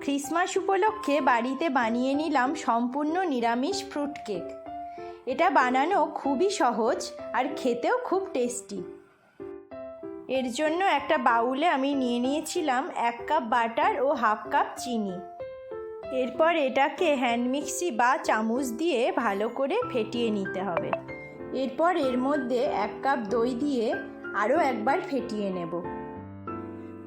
Christmas উপলক্ষে বাড়িতে বানিয়ে নিলাম সম্পূর্ণ নিরামিষ ফ্রুট কেক। এটা বানানো খুবই সহজ আর খেতেও খুব টেস্টি। এর জন্য একটা বাউলে আমি নিয়ে নিয়েছিলাম 1 কাপ বাটার ও 1/2 কাপ চিনি। এরপর এটাকে হ্যান্ড মিক্সি বা চামচ দিয়ে ভালো করে ফেটিয়ে নিতে হবে। এরপর এর মধ্যে 1 কাপ দই দিয়ে আরও একবার ফেটিয়ে নেব।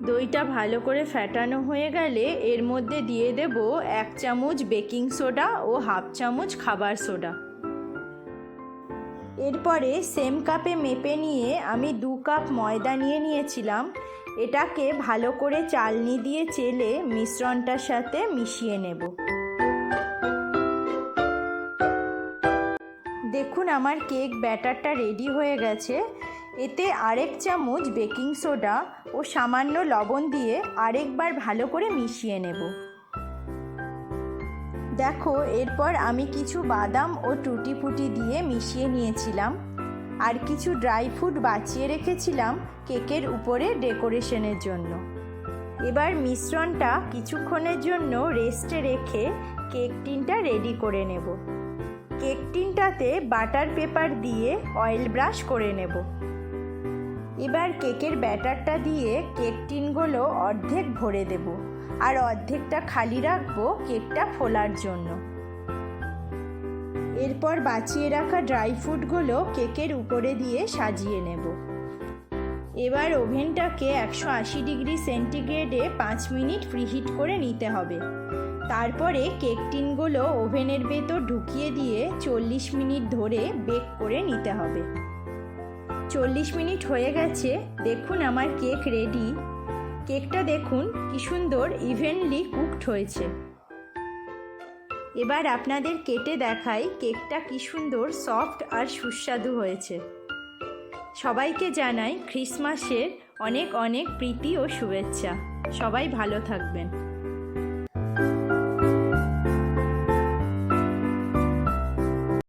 দইটা ভালো করে ফেটানো হয়ে গেলে এর মধ্যে দিয়ে দেব 1 চামচ বেকিং সোডা ও 1/2 চামচ খাবার সোডা। এরপরে সেম কাপে মেপে নিয়ে আমি 2 কাপ ময়দা নিয়ে নিয়েছিলাম। এটাকে ভালো করে চালনি দিয়ে চেলে মিশ্রণটার সাথে মিশিয়ে নেব। দেখুন আমার কেক ব্যাটারটা রেডি হয়ে গেছে। এতে 1 চামচ বেকিং সোডা ও সামান্য লবণ দিয়ে আরেকবার ভালো করে মিশিয়ে নেব। দেখো এরপর আমি কিছু বাদাম ও টুটি ফুটি দিয়ে মিশিয়ে নিয়েছিলাম, আর কিছু ড্রাই ফ্রুট বাঁচিয়ে রেখেছিলাম কেকের উপরে ডেকোরেশনের জন্য। এবার মিশ্রণটা কিছুক্ষণের জন্য রেস্টে রেখে কেক টিনটা রেডি করে নেব। কেক টিনটাতে বাটার পেপার দিয়ে অয়েল ব্রাশ করে নেব। এবার কেকের ব্যাটারটা দিয়ে কেক টিনগুলো অর্ধেক ভরে দেব, আর অর্ধেকটা খালি রাখবো কেকটা ফোলার জন্য। এরপর বাঁচিয়ে রাখা ড্রাই ফ্রুটগুলো কেকের উপরে দিয়ে সাজিয়ে নেব। এবার ওভেনটাকে 180 ডিগ্রি সেন্টিগ্রেডে 5 মিনিট প্রিহিট করে নিতে হবে। তারপরে কেক টিনগুলো ওভেনের ভেতর ঢুকিয়ে দিয়ে 40 মিনিট ধরে বেক করে নিতে হবে। 40 মিনিট হয়ে গেছে, দেখুন আমার কেক রেডি। কেকটা দেখুন কি সুন্দর ইভেনলি কুকড হয়েছে। এবার আপনাদের কেটে দেখাই কেকটা কি সুন্দর সফট আর সুস্বাদু হয়েছে। সবাইকে জানাই ক্রিসমাসের অনেক অনেক প্রীতি ও শুভেচ্ছা। সবাই ভালো থাকবেন।